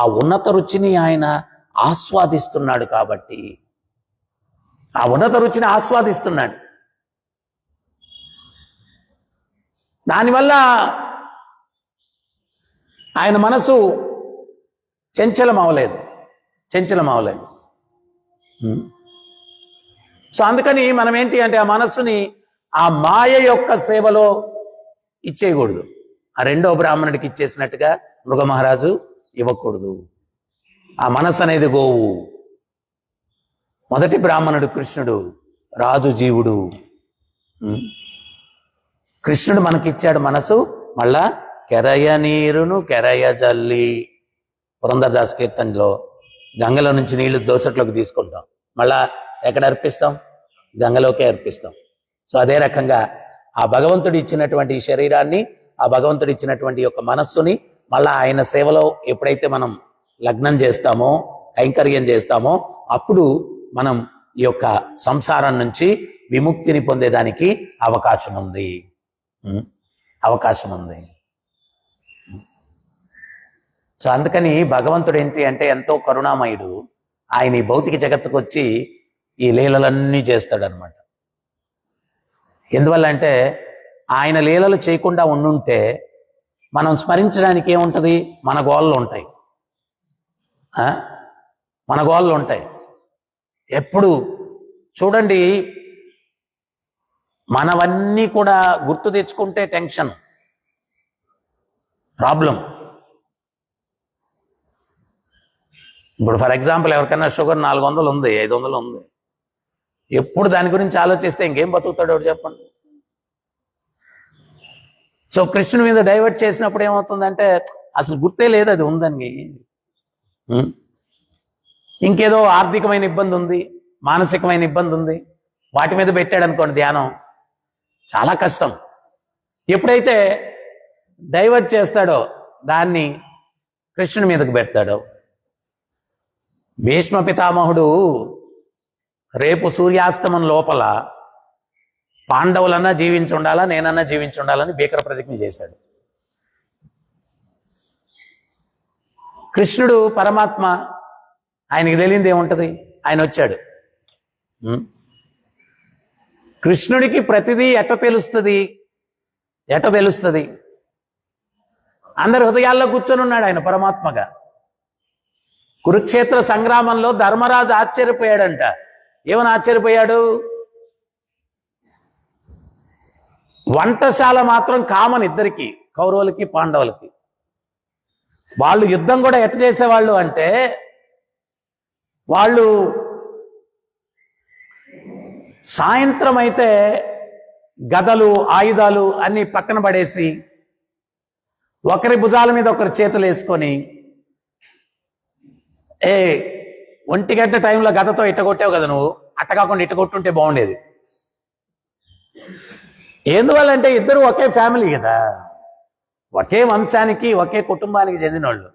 ఆ ఉన్నత రుచిని ఆయన ఆస్వాదిస్తున్నాడు కాబట్టి, ఆ ఉన్నత రుచిని ఆస్వాదిస్తున్నాడు. దానివల్ల ఆయన మనసు చంచలం అవలేదు. సో అందుకని మనం ఏంటి అంటే ఆ మనస్సుని ఆ మాయ యొక్క సేవలో ఇచ్చేయకూడదు. ఆ రెండో బ్రాహ్మణుడికి ఇచ్చేసినట్టుగా మృగమహారాజు ఇవ్వకూడదు. ఆ మనస్సు అనేది గోవు. మొదటి బ్రాహ్మణుడు కృష్ణుడు, రాజు జీవుడు. కృష్ణుడు మనకిచ్చాడు మనసు. మళ్ళా కెరయ నీరును కెరయ జల్లి, పురంధరదాస్ కీర్తనలో గంగలో నుంచి నీళ్లు దోసట్లోకి తీసుకుంటాం, మళ్ళా ఎక్కడ అర్పిస్తాం? గంగలోకే అర్పిస్తాం. సో అదే రకంగా ఆ భగవంతుడు ఇచ్చినటువంటి శరీరాన్ని, ఆ భగవంతుడు ఇచ్చినటువంటి యొక్క మనస్సుని మళ్ళా ఆయన సేవలో ఎప్పుడైతే మనం లగ్నం చేస్తామో, కైంకర్యం చేస్తామో, అప్పుడు మనం ఈ యొక్క సంసారం నుంచి విముక్తిని పొందేదానికి అవకాశం ఉంది. అవకాశం ఉంది. సో అందుకని భగవంతుడు ఏంటి అంటే ఎంతో కరుణామయుడు. ఆయన ఈ భౌతిక జగత్తుకు వచ్చి ఈ లీలలన్నీ చేస్తాడనమాట. ఎందువల్ల అంటే ఆయన లీలలు చేయకుండా ఉండుంటే మనం స్మరించడానికి ఏముంటుంది? మన గోళ్ళు ఉంటాయి, మన గోళ్ళు ఉంటాయి. ఎప్పుడు చూడండి, మనవన్నీ కూడా గుర్తు తెచ్చుకుంటే టెన్షన్, ప్రాబ్లం. ఇప్పుడు ఫర్ ఎగ్జాంపుల్ ఎవరికైనా షుగర్ 400 ఉంది, 500 ఉంది, ఎప్పుడు దాని గురించి ఆలోచిస్తే ఇంకేం బతుకుతాడో చెప్పండి. సో కృష్ణుని మీద డైవర్ట్ చేసినప్పుడు ఏమవుతుందంటే అసలు గుర్తే లేదు అది ఉందని. ఇంకేదో ఆర్థికమైన ఇబ్బంది ఉంది, మానసికమైన ఇబ్బంది ఉంది, వాటి మీద పెట్టాడు అనుకోండి ధ్యానం, చాలా కష్టం. ఎప్పుడైతే డైవర్ట్ చేస్తాడో దాన్ని కృష్ణుని మీదకు పెడతాడో. భీష్మ పితామహుడు రేపు సూర్యాస్తమం లోపల పాండవులన్నా జీవించి ఉండాలా, నేనన్నా జీవించి ఉండాలని భీకర ప్రతిజ్ఞ చేశాడు. కృష్ణుడు పరమాత్మ, ఆయనకి తెలియంది ఏముంటుంది? ఆయన వచ్చాడు. కృష్ణుడికి ప్రతిదీ ఎట్ట తెలుస్తుంది? అందరి హృదయాల్లో కూర్చొని ఉన్నాడు ఆయన పరమాత్మగా. కురుక్షేత్ర సంగ్రామంలో ధర్మరాజు ఆశ్చర్యపోయాడంట. ఏమని ఆశ్చర్యపోయాడు? వంటశాల మాత్రం కామన్ ఇద్దరికి, కౌరవులకి పాండవులకి. వాళ్ళు యుద్ధం కూడా ఎట్ట చేసేవాళ్ళు అంటే, వాళ్ళు సాయంత్రం అయితే గదలు, ఆయుధాలు అన్ని పక్కన పడేసి ఒకరి భుజాల మీద ఒకరి చేతులు వేసుకొని, ఒంటి గంట టైంలో గదతో ఇట్టగొట్టావు కదా నువ్వు, అట్ట కాకుండా ఇట్టగొట్టుంటే బాగుండేది. ఎందువల్లంటే ఇద్దరు ఒకే ఫ్యామిలీ కదా, ఒకే వంశానికి ఒకే కుటుంబానికి చెందిన వాళ్ళు.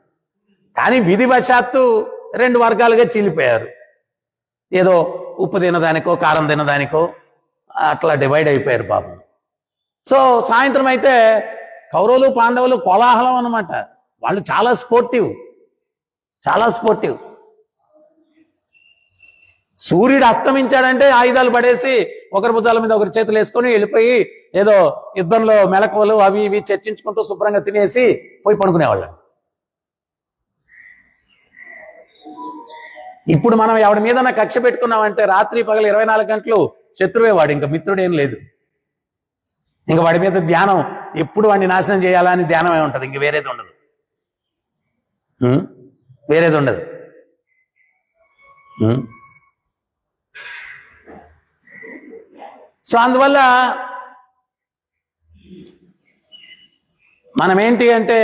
కానీ విధివశాత్తు 2 వర్గాలుగా చీలిపోయారు. ఏదో ఉప్పు తినదానికో కారం తినదానికో అట్లా డివైడ్ అయిపోయారు పాపం. సో సాయంత్రం అయితే కౌరవులు పాండవులు కోలాహలం అన్నమాట. వాళ్ళు చాలా స్పోర్టివ్. సూర్యుడు అస్తమించాడంటే ఆయుధాలు పడేసి ఒకరి భుజాల మీద ఒకరి చేతులు వేసుకొని వెళ్ళిపోయి ఏదో యుద్ధంలో మెలకువలు అవి ఇవి చర్చించుకుంటూ శుభ్రంగా తినేసి పోయి పడుకునేవాళ్ళం. ఇప్పుడు మనం ఎవడి మీదన్నా కక్ష పెట్టుకున్నామంటే రాత్రి పగలు 24 గంటలు శత్రువే వాడు, ఇంకా మిత్రుడేం లేదు. ఇంకా వాడి మీద ధ్యానం, ఎప్పుడు వాడిని నాశనం చేయాలా అని ధ్యానమే ఉంటుంది, ఇంక వేరేది ఉండదు. సో అందువల్ల మనం ఏంటి అంటే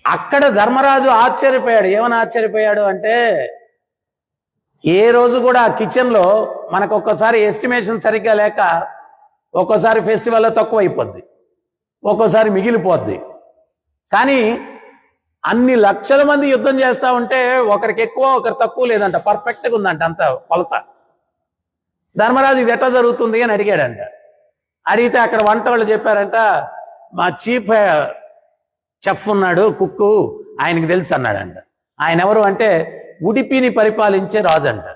అక్కడ ధర్మరాజు ఆశ్చర్యపోయాడు. ఏమని ఆశ్చర్యపోయాడు అంటే, ఏ రోజు కూడా కిచెన్లో మనకు ఒక్కోసారి ఎస్టిమేషన్ సరిగ్గా లేక ఒక్కోసారి ఫెస్టివల్లో తక్కువ అయిపోద్ది, ఒక్కోసారి మిగిలిపోద్ది. కానీ అన్ని లక్షల మంది యుద్ధం చేస్తూ ఉంటే ఒకరికి ఎక్కువ ఒకరు తక్కువ లేదంట, పర్ఫెక్ట్గా ఉందంట అంత కొలత. ధర్మరాజు ఇది ఎట్లా జరుగుతుంది అని అడిగాడంట. అడిగితే అక్కడ వంట వాళ్ళు చెప్పారంట, మా చీఫ్ చెఫ్ ఉన్నాడు, కుక్కు, ఆయనకి తెలుసు అన్నాడంట. ఆయన ఎవరు అంటే ఉడిపిని పరిపాలించే రాజు అంట.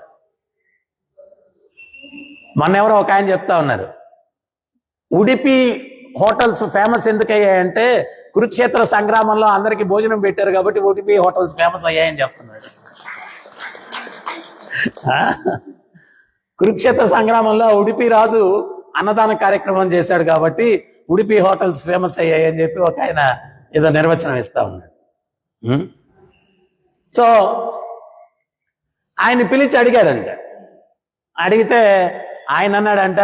మొన్నెవరో ఒక ఆయన చెప్తా ఉన్నారు, ఉడిపి హోటల్స్ ఫేమస్ ఎందుకయ్యాయంటే కురుక్షేత్ర సంగ్రామంలో అందరికీ భోజనం పెట్టారు కాబట్టి ఉడిపి హోటల్స్ ఫేమస్ అయ్యాయని చెప్తున్నాడు. కురుక్షేత్ర సంగ్రామంలో ఉడిపి రాజు అన్నదాన కార్యక్రమం చేశాడు కాబట్టి ఉడిపి హోటల్స్ ఫేమస్ అయ్యాయి అని చెప్పి ఒక ఆయన ఏదో నిర్వచనం ఇస్తా ఉన్నాడు. సో ఆయన పిలిచి అడిగాడంట. అడిగితే ఆయన అన్నాడంట,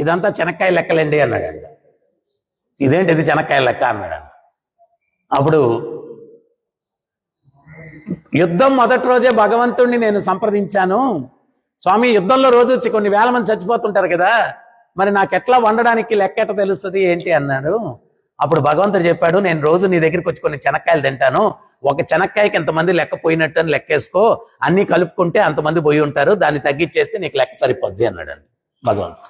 ఇదంతా చెనక్కాయ లెక్కలేండి అన్నాడంట. ఇదేంటి ఇది చెనక్కాయ లెక్క అన్నాడంట. అప్పుడు యుద్ధం మొదటి రోజే భగవంతుడిని నేను సంప్రదించాను. స్వామి, యుద్ధంలో రోజు కొన్ని వేల మంది చచ్చిపోతుంటారు కదా, మరి నాకెట్లా వండడానికి లెక్క తెలుస్తుంది ఏంటి అన్నాడు. అప్పుడు భగవంతుడు చెప్పాడు, నేను రోజు నీ దగ్గరికి వచ్చి కొన్ని చెనక్కాయలు తింటాను, ఒక చెనక్కాయకి ఎంతమంది లెక్క పోయినట్టు అని లెక్కేసుకో, అన్ని కలుపుకుంటే అంతమంది పోయి ఉంటారు, దాన్ని తగ్గించేస్తే నీకు లెక్క సరిపోద్ది అన్నాడండి భగవంతుడు.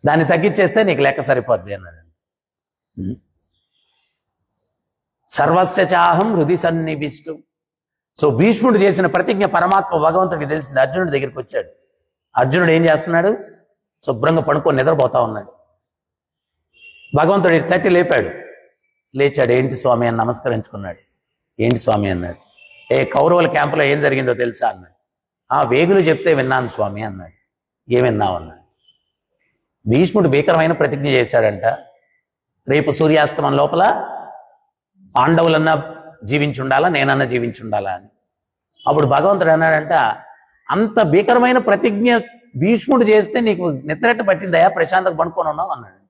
దాన్ని తగ్గించేస్తే నీకు లెక్క సరిపోద్ది అన్నాడండి. సర్వస్య చాహం హృది సన్నివిష్టు. సో భీష్ముడు చేసిన ప్రతిజ్ఞ పరమాత్మ భగవంతుడికి తెలిసింది. అర్జునుడి దగ్గరికి వచ్చాడు. అర్జునుడు ఏం చేస్తున్నాడు? శుభ్రంగా పడుకొని నిద్రపోతా ఉన్నాడు. భగవంతుడి తట్టి లేపాడు. లేచాడు. ఏంటి స్వామి అని నమస్కరించుకున్నాడు. ఏంటి స్వామి అన్నాడు. కౌరవుల క్యాంపులో ఏం జరిగిందో తెలుసా అన్నాడు. వేగులు చెప్తే విన్నాను స్వామి అన్నాడు. ఏమిన్నావు అన్నాడు. భీష్ముడు భీకరమైన ప్రతిజ్ఞ చేశాడంట, రేపు సూర్యాస్తమం లోపల పాండవులన్నా జీవించుండాలా, నేనన్నా జీవించుండాలా అని. అప్పుడు భగవంతుడు అన్నాడంట, అంత భీకరమైన ప్రతిజ్ఞ భీష్ముడు చేస్తే నీకు నిద్రట్ట పట్టిందయా, ప్రశాంతంగా పడుకొని ఉన్నావు అన్నాడు.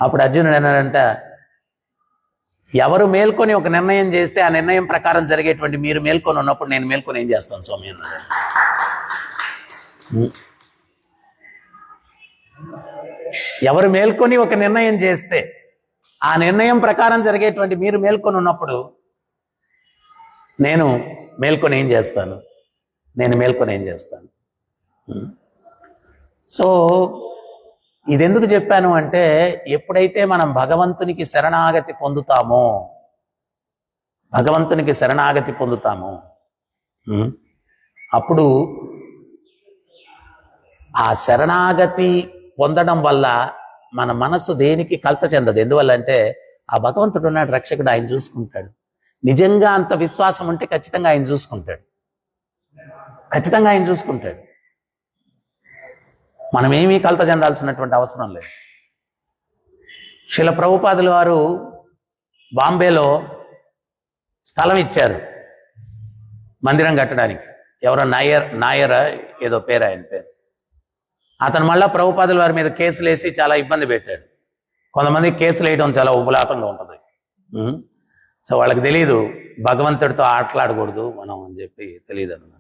అప్పుడు అర్జునుడు అన్నాడంట, ఎవరు మేల్కొని ఒక నిర్ణయం చేస్తే ఆ నిర్ణయం ప్రకారం జరిగేటువంటి మీరు మేల్కొని ఉన్నప్పుడు నేను మేల్కొని ఏం చేస్తాను స్వామి అన్నాడు. ఎవరు మేల్కొని ఒక నిర్ణయం చేస్తే ఆ నిర్ణయం ప్రకారం జరిగేటువంటి మీరు మేల్కొని ఉన్నప్పుడు నేను మేల్కొని ఏం చేస్తాను, నేను మేల్కొని ఏం చేస్తాను. సో ఇది ఎందుకు చెప్పాను అంటే, ఎప్పుడైతే మనం భగవంతునికి శరణాగతి పొందుతామో, భగవంతునికి శరణాగతి పొందుతామో అప్పుడు ఆ శరణాగతి పొందడం వల్ల మన మనసు దేనికి కలత చెందదు. ఎందువల్ల అంటే ఆ భగవంతుడు ఉన్నాడు, రక్షకుడు, ఆయన చూసుకుంటాడు. నిజంగా అంత విశ్వాసం ఉంటే ఖచ్చితంగా ఆయన చూసుకుంటాడు, ఖచ్చితంగా ఆయన చూసుకుంటాడు. మనం ఏమీ కలత చెందాల్సినటువంటి అవసరం లేదు. శిల ప్రభుపాదుల వారు బాంబేలో స్థలం ఇచ్చారు మందిరం కట్టడానికి. ఎవరో నాయర్ ఏదో పేరు, ఆయన పేరు. అతను మళ్ళా ప్రభుపాదుల వారి మీద కేసులు వేసి చాలా ఇబ్బంది పెట్టాడు. కొంతమంది కేసులు వేయడం చాలా ఉపలాతంగా ఉంటుంది. సో వాళ్ళకి తెలియదు భగవంతుడితో ఆటలాడకూడదు మనం అని చెప్పి తెలియదు అన్నమాట.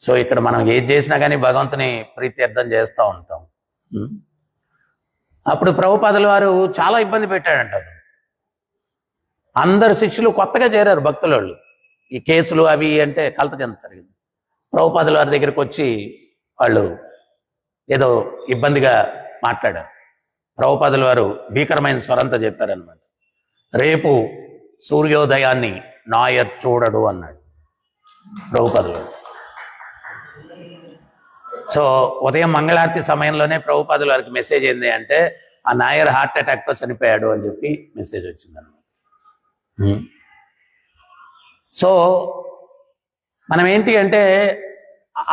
సో ఇక్కడ మనం ఏది చేసినా కానీ భగవంతుని ప్రీత్యర్థం చేస్తూ ఉంటాం. అప్పుడు ప్రభుపాదుల వారు చాలా ఇబ్బంది పెట్టాడంట. అందరు శిష్యులు కొత్తగా చేరారు, భక్తుల వాళ్ళు. ఈ కేసులు అవి అంటే కలత చెందుతారు. ప్రభుపాదుల వారి దగ్గరికి వచ్చి వాళ్ళు ఏదో ఇబ్బందిగా మాట్లాడారు. ప్రభుపాదుల వారు భీకరమైన స్వరంతో చెప్పారనమాట, రేపు సూర్యోదయాన్ని నాయర్ చూడడు అన్నాడు ప్రభుపాదుల వారు. సో ఉదయం మంగళారతి సమయంలోనే ప్రభుపాదుల వారికి మెసేజ్ ఏంది అంటే, ఆ నాయర్ హార్ట్ అటాక్తో చనిపోయాడు అని చెప్పి మెసేజ్ వచ్చిందన్నమాట. సో మనం ఏంటి అంటే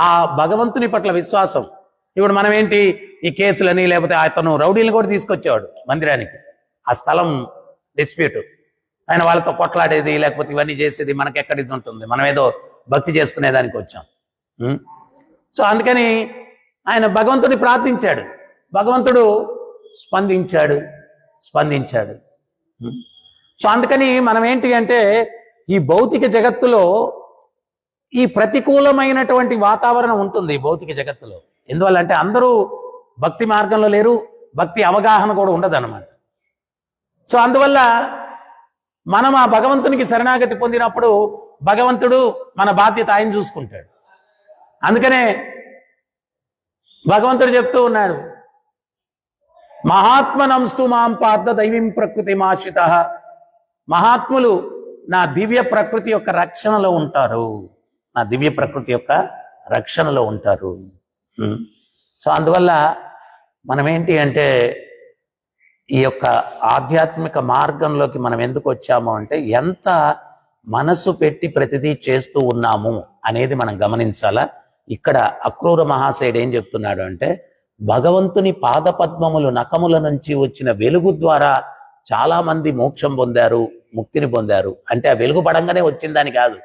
ఆ భగవంతుని పట్ల విశ్వాసం. ఇప్పుడు మనం ఏంటి, ఈ కేసులని లేకపోతే అతను రౌడీలు కూడా తీసుకొచ్చేవాడు మందిరానికి. ఆ స్థలం డిస్ప్యూట్, ఆయన వాళ్ళతో కొట్లాడేది లేకపోతే ఇవన్నీ చేసేది మనకి ఎక్కడిది ఉంటుంది. మనం ఏదో భక్తి చేసుకునేదానికి వచ్చాం. సో అందుకని ఆయన భగవంతుడిని ప్రార్థించాడు, భగవంతుడు స్పందించాడు. సో అందుకని మనం ఏంటి అంటే ఈ భౌతిక జగత్తులో ఈ ప్రతికూలమైనటువంటి వాతావరణం ఉంటుంది భౌతిక జగత్తులో. ఎందువల్ల అంటే అందరూ భక్తి మార్గంలో లేరు, భక్తి అవగాహన కూడా ఉండదు అన్నమాట. సో అందువల్ల మనం ఆ భగవంతునికి శరణాగతి పొందినప్పుడు భగవంతుడు మన బాధ్యత ఆయన చూసుకుంటాడు. అందుకనే భగవంతుడు చెప్తూ ఉన్నాడు, మహాత్మనంస్తు మాం పార్థ దైవీం ప్రకృతి మాశ్రిత. మహాత్ములు నా దివ్య ప్రకృతి యొక్క రక్షణలో ఉంటారు, నా దివ్య ప్రకృతి యొక్క రక్షణలో ఉంటారు. సో అందువల్ల మనం ఏంటి అంటే ఈ యొక్క ఆధ్యాత్మిక మార్గంలోకి మనం ఎందుకు వచ్చామో అంటే ఎంత మనసు పెట్టి ప్రతిదీ చేస్తూ ఉన్నాము అనేది మనం గమనించాలా. ఇక్కడ అక్రూర మహాశయుడు ఏం చెప్తున్నాడు అంటే, భగవంతుని పాదపద్మములు నఖముల నుంచి వచ్చిన వెలుగు ద్వారా చాలా మంది మోక్షం పొందారు, ముక్తిని పొందారు. అంటే ఆ వెలుగు పడంగానే వచ్చిందని కాదు,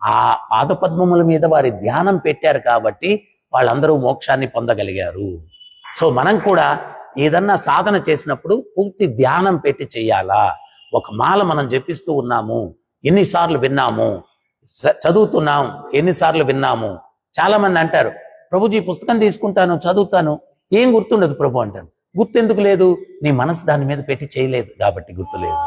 ఆ పాదపద్మముల మీద వారి ధ్యానం పెట్టారు కాబట్టి వాళ్ళందరూ మోక్షాన్ని పొందగలిగారు. సో మనం కూడా ఏదన్నా సాధన చేసినప్పుడు పూర్తి ధ్యానం పెట్టి చేయాలా. ఒక మాల మనం జపిస్తూ ఉన్నాము, ఎన్నిసార్లు విన్నాము, చదువుతున్నాం, ఎన్నిసార్లు విన్నాము. చాలా మంది అంటారు, ప్రభుజీ పుస్తకం తీసుకుంటాను, చదువుతాను, ఏం గుర్తుండదు ప్రభు అంటాను. గుర్తెందుకు లేదు? నీ మనసు దాని మీద పెట్టి చేయలేదు కాబట్టి గుర్తులేదు.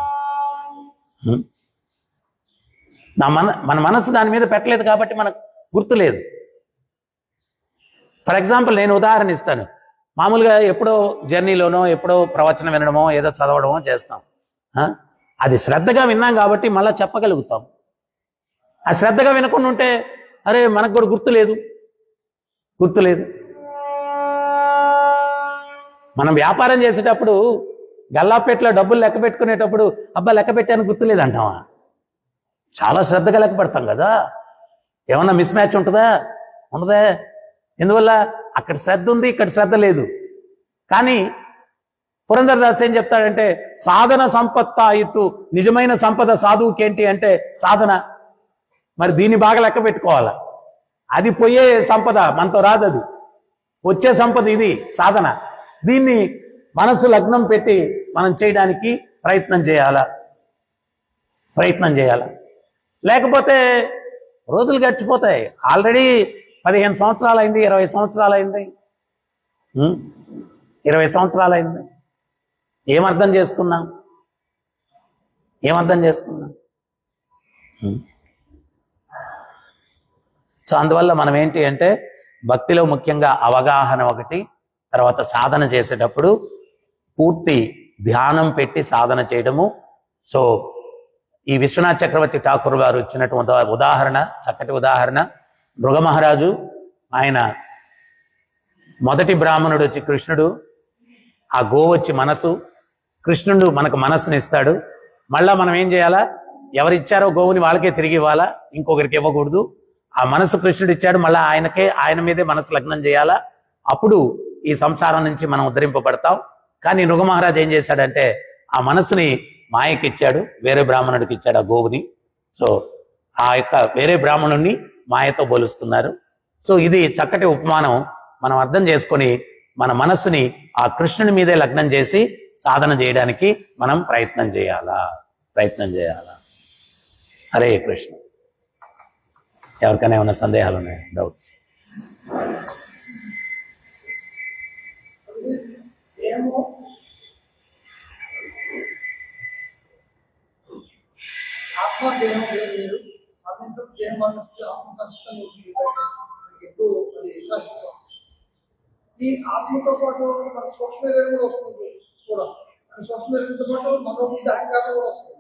మన మనసు దాని మీద పెట్టలేదు కాబట్టి మనకు గుర్తులేదు. ఫర్ ఎగ్జాంపుల్ నేను ఉదాహరణ ఇస్తాను. మామూలుగా ఎప్పుడో జర్నీలోనో ఎప్పుడో ప్రవచనం వినడమో ఏదో చదవడమో చేస్తాం. అది శ్రద్ధగా విన్నాం కాబట్టి మళ్ళీ చెప్పగలుగుతాం. ఆ శ్రద్ధగా వినకుండా ఉంటే అరే మనకు కూడా గుర్తులేదు. మనం వ్యాపారం చేసేటప్పుడు గల్లాపేటలో డబ్బులు లెక్క పెట్టుకునేటప్పుడు అబ్బా లెక్క పెట్టాను గుర్తులేదు అంటామా? చాలా శ్రద్ధగా లెక్క పెడతాం కదా. ఏమన్నా మిస్ మ్యాచ్ ఉంటుందా? ఉండదే. ఎందువల్ల? అక్కడ శ్రద్ధ ఉంది, ఇక్కడ శ్రద్ధ లేదు. కానీ పురంధరదాస్ ఏం చెప్తాడంటే, సాధన సంపత్తాయితు, నిజమైన సంపద సాధువుకేంటి అంటే సాధన. మరి దీన్ని బాగా లెక్క పెట్టుకోవాలా. అది పోయే సంపద, మనతో రాదు. అది వచ్చే సంపద ఇది సాధన. దీన్ని మనసు లగ్నం పెట్టి మనం చేయడానికి ప్రయత్నం చేయాలా. లేకపోతే రోజులు గడిచిపోతాయి. ఆల్రెడీ 15 సంవత్సరాలు అయింది, 20 సంవత్సరాలు అయింది, 20 సంవత్సరాలు అయింది. ఏమర్థం చేసుకున్నాం? సో అందువల్ల మనం ఏంటి అంటే, భక్తిలో ముఖ్యంగా అవగాహన ఒకటి, తర్వాత సాధన చేసేటప్పుడు పూర్తి ధ్యానం పెట్టి సాధన చేయడము. సో ఈ విశ్వనాథ్ చక్రవర్తి ఠాకూర్ గారు ఇచ్చినటువంటి ఉదాహరణ, చక్కటి ఉదాహరణ. మృగమహారాజు ఆయన మొదటి బ్రాహ్మణుడు వచ్చి కృష్ణుడు, ఆ గోవు వచ్చి మనసు. కృష్ణుడు మనకు మనస్సుని ఇస్తాడు. మళ్ళా మనం ఏం చేయాలా? ఎవరిచ్చారో గోవుని వాళ్ళకే తిరిగి ఇవ్వాలా, ఇంకొకరికి ఇవ్వకూడదు. ఆ మనసు కృష్ణుడు ఇచ్చాడు, మళ్ళీ ఆయన మీదే మనసు లగ్నం చేయాలా. అప్పుడు ఈ సంసారం నుంచి మనం ఉద్ధరింపబడతాం. కానీ మృగమహారాజు ఏం చేశాడంటే, ఆ మనసుని మాయకి ఇచ్చాడు, వేరే బ్రాహ్మణుడికి ఇచ్చాడు ఆ గోవుని. సో ఆ యొక్క వేరే బ్రాహ్మణుడిని మాయతో పోలుస్తున్నారు. సో ఇది చక్కటి ఉపమానం. మనం అర్థం చేసుకొని మన మనస్సుని ఆ కృష్ణుని మీదే లగ్నం చేసి సాధన చేయడానికి మనం ప్రయత్నం చేయాలా. హరే కృష్ణ. ఎవరికైనా ఏమైనా సందేహాలు ఉన్నాయా? డౌట్స్? ఆత్మదేహం వేరు, దేహం ఎప్పుడు అది శాశ్వతం. ఈ ఆత్మతో పాటు మన సూక్ష్మ శరీరం కూడా వస్తుంది కూడా. సూక్ష్మ శరీరంతో పాటు మనోబుద్ధి అహంకారం కూడా వస్తుంది.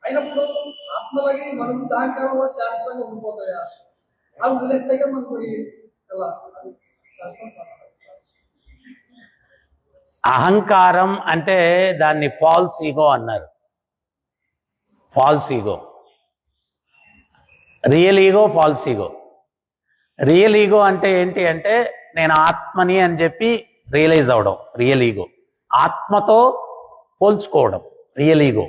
అయినప్పుడు ఆత్మలకి మనోబుద్ధి అహంకారం కూడా శాశ్వతంగా ఉండిపోతాయా? అవి వదిలేస్తాయిగా మనకు ఎలా? అహంకారం అంటే దాన్ని ఫాల్స్ ఈగో అన్నారు. Falls ego, real ego, falls ego. Real ego అంటే ఏంటి అంటే, నేను ఆత్మని అని చెప్పి రియలైజ్ అవడం రియల్ ఈగో. ఆత్మతో పోల్చుకోవడం రియల్ ఈగో.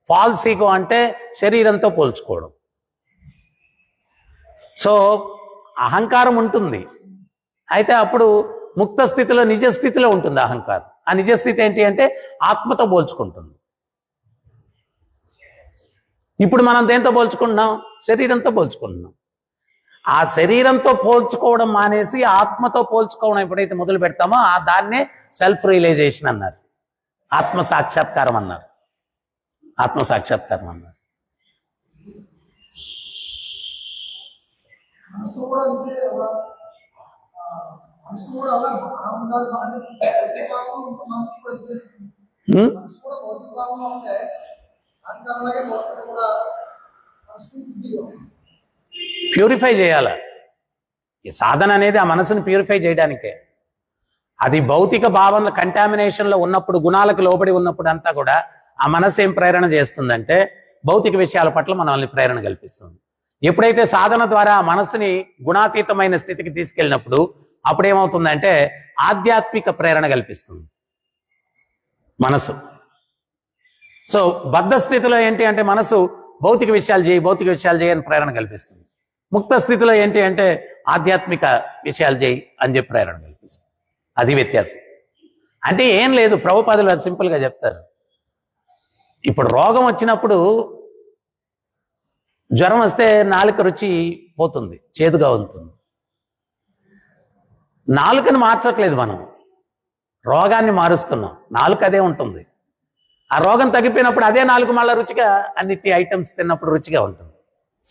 ఫాల్స్ ఈగో అంటే శరీరంతో పోల్చుకోవడం. సో అహంకారం ఉంటుంది, అయితే అప్పుడు ముక్త స్థితిలో, నిజ స్థితిలో ఉంటుంది అహంకారం. ఆ నిజ స్థితి ఏంటి అంటే ఆత్మతో పోల్చుకుంటుంది. ఇప్పుడు మనం దేంతో పోల్చుకుంటున్నాం? శరీరంతో పోల్చుకుంటున్నాం. ఆ శరీరంతో పోల్చుకోవడం మానేసి ఆత్మతో పోల్చుకోవడం ఎప్పుడైతే మొదలు పెడతామో ఆ దాన్నే సెల్ఫ్ రియలైజేషన్ అన్నారు, ఆత్మ సాక్షాత్కారం అన్నారు. ప్యూరిఫై చేయాల. ఈ సాధన అనేది ఆ మనసును ప్యూరిఫై చేయడానికే. అది భౌతిక భావన కంటామినేషన్లో ఉన్నప్పుడు, గుణాలకు లోబడి ఉన్నప్పుడు అంతా కూడా ఆ మనసు ఏం ప్రేరణ చేస్తుందంటే, భౌతిక విషయాల పట్ల మనల్ని ప్రేరణ కల్పిస్తుంది. ఎప్పుడైతే సాధన ద్వారా మనసుని గుణాతీతమైన స్థితికి తీసుకెళ్ళినప్పుడు అప్పుడేమవుతుందంటే ఆధ్యాత్మిక ప్రేరణ కల్పిస్తుంది మనసు. సో బద్ధ స్థితిలో ఏంటి అంటే మనసు భౌతిక విషయాలు చేయి అని ప్రేరణ కల్పిస్తుంది. ముక్త స్థితిలో ఏంటి అంటే ఆధ్యాత్మిక విషయాలు చేయి అని చెప్పి ప్రేరణ కల్పిస్తుంది. అది వ్యత్యాసం. అంటే ఏం లేదు, ప్రభుపాదులు అది సింపుల్గా చెప్తారు. ఇప్పుడు రోగం వచ్చినప్పుడు జ్వరం వస్తే నాలుక రుచి పోతుంది, చేదుగా ఉంటుంది. నాలుకను మార్చట్లేదు మనం, రోగాన్ని మారుస్తున్నాం. నాలుక అదే ఉంటుంది. ఆ రోగం తగ్గిపోయినప్పుడు అదే నాలుక మళ్ళీ రుచిగా అన్నిటి ఐటమ్స్ తిన్నప్పుడు రుచిగా ఉంటుంది.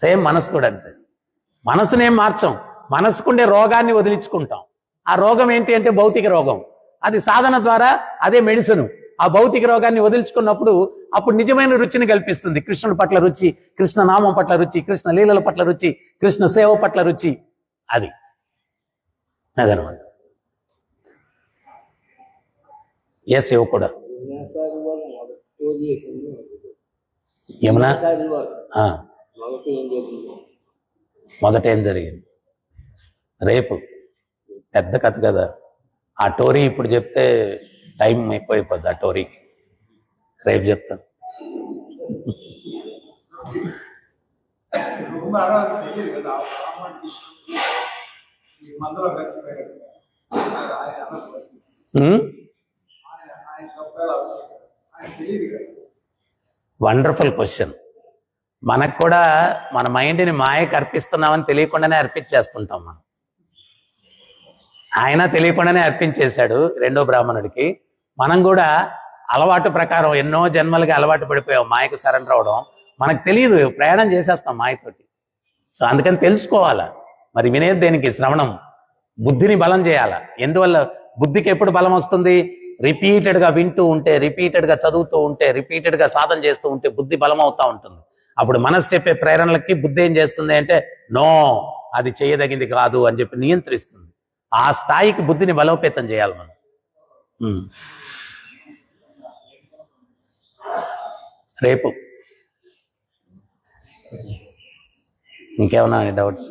సేమ్ మనసు కూడా అంతే. మనసునేం మార్చం, మనసుకుండే రోగాన్ని వదిలించుకుంటాం. ఆ రోగం ఏంటి అంటే భౌతిక రోగం. అది సాధన ద్వారా అదే మెడిసిన్. ఆ భౌతిక రోగాన్ని వదిలించుకున్నప్పుడు అప్పుడు నిజమైన రుచిని కల్పిస్తుంది. కృష్ణుడి పట్ల రుచి, కృష్ణ నామం పట్ల రుచి, కృష్ణ లీలల పట్ల రుచి, కృష్ణ సేవ పట్ల రుచి. అదనమాట. ఏ సేవ కూడా యమునా మొదట ఏం జరిగింది, రేపు పెద్ద కథ కదా. ఆ టోరీ ఇప్పుడు చెప్తే టైం ఎక్కువైపోద్ది. ఆ టోరీకి రేపు చెప్తాను. Wonderful question. మనకు కూడా మన మైండ్ని మాయకు అర్పిస్తున్నామని తెలియకుండానే అర్పించేస్తుంటాం మనం. ఆయన తెలియకుండానే అర్పించేశాడు రెండో బ్రాహ్మణుడికి. మనం కూడా అలవాటు ప్రకారం ఎన్నో జన్మలకి అలవాటు పడిపోయాం మాయకు సరెండర్ అవడం. మనకు తెలియదు, ప్రయాణం చేసేస్తాం మాయతోటి. సో అందుకని తెలుసుకోవాలా. మరి వినేది దేనికి? శ్రవణం. బుద్ధిని బలం చేయాలా. ఎందువల్ల బుద్ధికి ఎప్పుడు బలం వస్తుంది? రిపీటెడ్గా వింటూ ఉంటే, రిపీటెడ్గా చదువుతూ ఉంటే, రిపీటెడ్గా సాధన చేస్తూ ఉంటే బుద్ధి బలం అవుతా ఉంటుంది. అప్పుడు మనసు చెప్పే ప్రేరణలకి బుద్ధి ఏం చేస్తుంది అంటే నో, అది చేయదగింది కాదు అని చెప్పి నియంత్రిస్తుంది. ఆ స్థాయికి బుద్ధిని బలోపేతం చేయాలి మనం. రేపు ఇంకేమన్నా డౌట్స్?